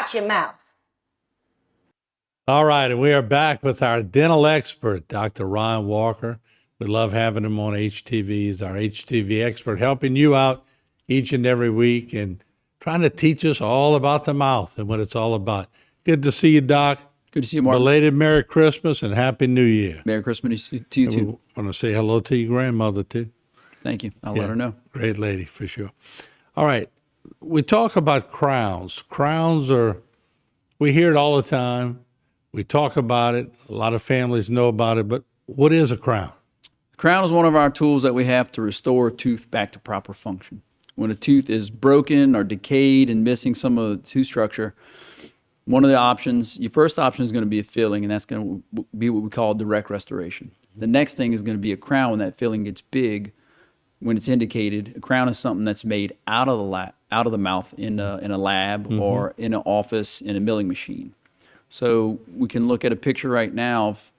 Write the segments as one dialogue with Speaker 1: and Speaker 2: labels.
Speaker 1: Watch your mouth.
Speaker 2: All right, and we are back with our dental expert, Dr. Ron Walker. We love having him on HTV. He's our HTV expert, helping you out each and every week and trying to teach us all about the mouth and what it's all about. Good to see you, Doc.
Speaker 3: Good to see you, Mark.
Speaker 2: Belated Merry Christmas and Happy New Year.
Speaker 3: Merry Christmas to you,
Speaker 2: And
Speaker 3: too.
Speaker 2: we want to say hello to your grandmother, too.
Speaker 3: Thank you. I'll let her know.
Speaker 2: Great lady, for sure. All right, we talk about crowns. Crowns are, we hear it all the time. We talk about it. A lot of families know about it, but what is a crown?
Speaker 3: Crown is one of our tools that we have to restore a tooth back to proper function. When a tooth is broken or decayed and missing some of the tooth structure, one of the options, your first option is going to be a filling, and that's going to be what we call direct restoration. The next thing is going to be a crown when that filling gets big. When it's indicated, a crown is something that's made out of the mouth in a lab or in an office in a milling machine. So we can look at a picture right now of,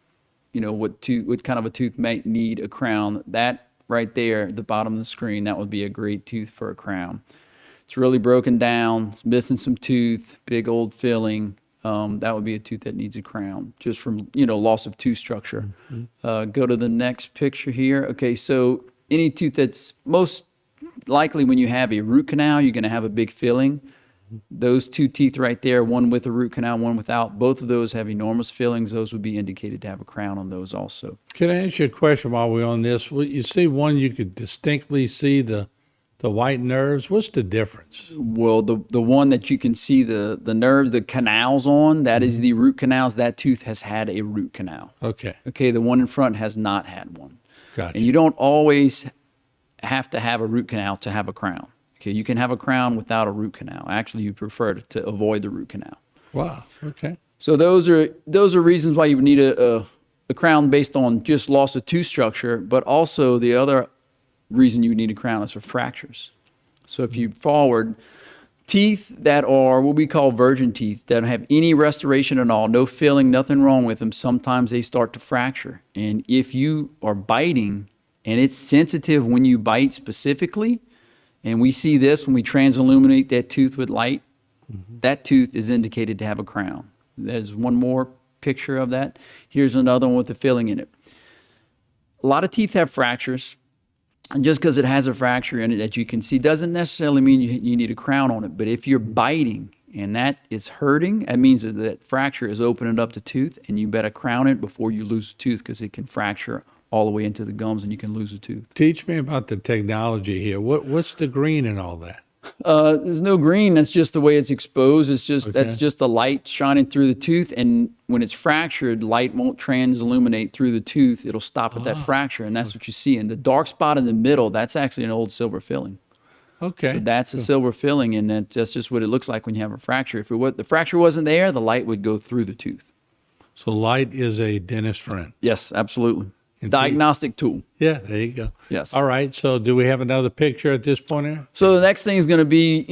Speaker 3: what kind of a tooth might need a crown. That right there at the bottom of the screen, that would be a great tooth for a crown. It's really broken down, it's missing some tooth, big old filling. That would be a tooth that needs a crown just from, loss of tooth structure. Go to the next picture here. Okay, so any tooth that's most likely when you have a root canal, you're going to have a big filling. Those two teeth right there, one with a root canal, one without, both of those have enormous fillings. Those would be indicated to have a crown on those also.
Speaker 2: Can I ask you a question while we're on this? Well, you see one, you could distinctly see the white nerves. What's the difference?
Speaker 3: Well, the one that you can see the nerves, the canals on, that is the root canals. That tooth has had a root canal.
Speaker 2: Okay.
Speaker 3: Okay, the one in front has not had one.
Speaker 2: Gotcha.
Speaker 3: And you don't always have to have a root canal to have a crown. Okay, you can have a crown without a root canal. Actually, you prefer to avoid the root canal.
Speaker 2: Wow. Okay.
Speaker 3: So those are reasons why you would need a crown based on just loss of tooth structure, but also the other reason you would need a crown is for fractures. So if you forward, teeth that are what we call virgin teeth, that don't have any restoration at all, no filling, nothing wrong with them, sometimes they start to fracture. And if you are biting and it's sensitive when you bite specifically, and we see this when we transilluminate that tooth with light, that tooth is indicated to have a crown. There's one more picture of that. Here's another one with a filling in it. A lot of teeth have fractures, and just because it has a fracture in it that you can see doesn't necessarily mean you need a crown on it. But if you're biting and that is hurting, that means that fracture is opening up the tooth, and you better crown it before you lose the tooth because it can fracture all the way into the gums and you can lose a tooth.
Speaker 2: Teach me about the technology here. What's the green and all that?
Speaker 3: There's no green. That's just the way it's exposed. It's just That's just the light shining through the tooth, and when it's fractured, light won't transilluminate through the tooth. It'll stop at that fracture, and that's what you see. And the dark spot in the middle, that's actually an old silver filling.
Speaker 2: Okay.
Speaker 3: So that's a silver filling, and that's just what it looks like when you have a fracture. If the fracture wasn't there, the light would go through the tooth.
Speaker 2: So light is a dentist friend.
Speaker 3: Yes, absolutely. Diagnostic tool.
Speaker 2: Yeah, there you go.
Speaker 3: Yes.
Speaker 2: All right. So do we have another picture at this point here?
Speaker 3: So the next thing is going to be,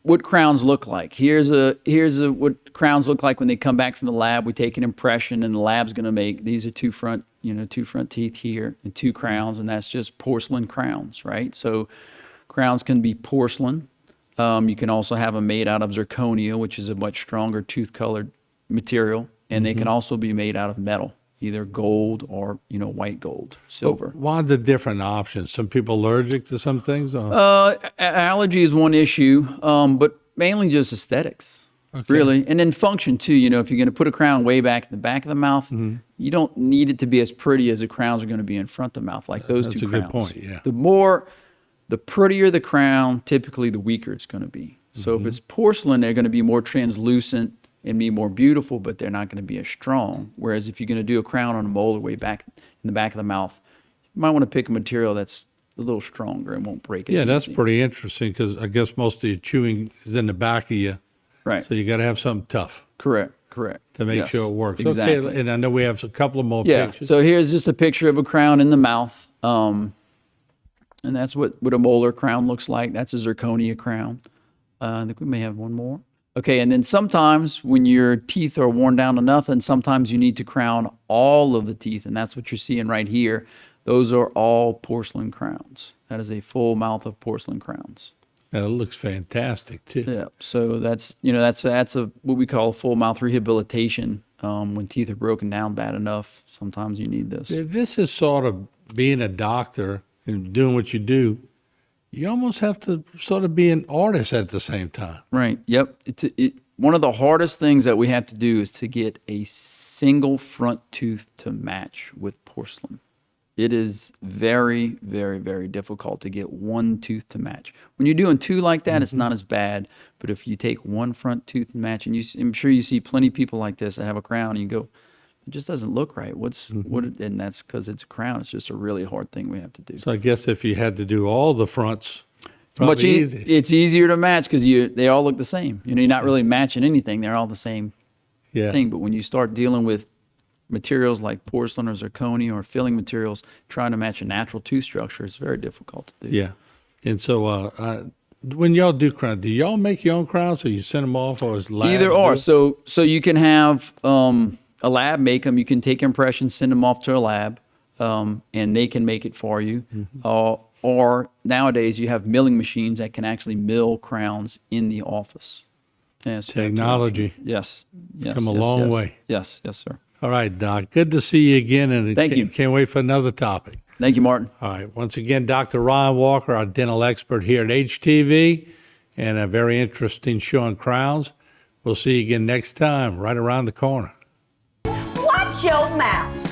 Speaker 3: what crowns look like. Here's what crowns look like when they come back from the lab. We take an impression, and the lab's going to make, these are two front teeth here and two crowns, and that's just porcelain crowns, right? So crowns can be porcelain. You can also have them made out of zirconia, which is a much stronger tooth-colored material, and they can also be made out of metal, either gold or, white gold, silver.
Speaker 2: Why the different options? Some people allergic to some things? Or?
Speaker 3: Allergy is one issue, but mainly just aesthetics, really. And then function, too. If you're going to put a crown way back in the back of the mouth, you don't need it to be as pretty as the crowns are going to be in front of the mouth, like those two crowns.
Speaker 2: That's a good point, yeah.
Speaker 3: The prettier the crown, typically the weaker it's going to be. So if it's porcelain, they're going to be more translucent and be more beautiful, but they're not going to be as strong. Whereas if you're going to do a crown on a molar way back in the back of the mouth, you might want to pick a material that's a little stronger and won't break as easy.
Speaker 2: That's pretty interesting because I guess most of your chewing is in the back of you.
Speaker 3: Right.
Speaker 2: So you got to have something tough.
Speaker 3: Correct.
Speaker 2: To make sure it works.
Speaker 3: Exactly.
Speaker 2: Okay, and I know we have a couple of more pictures.
Speaker 3: So here's just a picture of a crown in the mouth. And that's what a molar crown looks like. That's a zirconia crown. I think we may have one more. Okay, and then sometimes when your teeth are worn down to nothing, sometimes you need to crown all of the teeth, and that's what you're seeing right here. Those are all porcelain crowns. That is a full mouth of porcelain crowns.
Speaker 2: That looks fantastic too.
Speaker 3: Yeah. So that's a what we call a full mouth rehabilitation. When teeth are broken down bad enough, sometimes you need this.
Speaker 2: This is sort of being a doctor and doing what you do. You almost have to sort of be an artist at the same time.
Speaker 3: Right. Yep. One of the hardest things that we have to do is to get a single front tooth to match with porcelain. It is very, very, very difficult to get one tooth to match. When you're doing two like that, it's not as bad. But if you take one front tooth and match, and I'm sure you see plenty of people like this that have a crown, and you go, it just doesn't look right. And that's because it's a crown. It's just a really hard thing we have to do.
Speaker 2: So I guess if you had to do all the fronts,
Speaker 3: Much easy. It's easier to match because they all look the same. You're not really matching anything. They're all the same thing. But when you start dealing with materials like porcelain or zirconia or filling materials, trying to match a natural tooth structure, it's very difficult to do.
Speaker 2: Yeah. And so when y'all do crowns, do y'all make your own crowns or you send them off or is labs
Speaker 3: Either or. So you can have a lab make them. You can take impressions, send them off to a lab, and they can make it for you. Or nowadays you have milling machines that can actually mill crowns in the office. Yes,
Speaker 2: Technology.
Speaker 3: Yes.
Speaker 2: Come a long way.
Speaker 3: Yes, sir.
Speaker 2: All right, Doc. Good to see you again. And
Speaker 3: Thank you.
Speaker 2: Can't wait for another topic.
Speaker 3: Thank you, Martin.
Speaker 2: All right. Once again, Dr. Ryan Walker, our dental expert here at HTV, and a very interesting show on crowns. We'll see you again next time, right around the corner.
Speaker 1: Watch your mouth.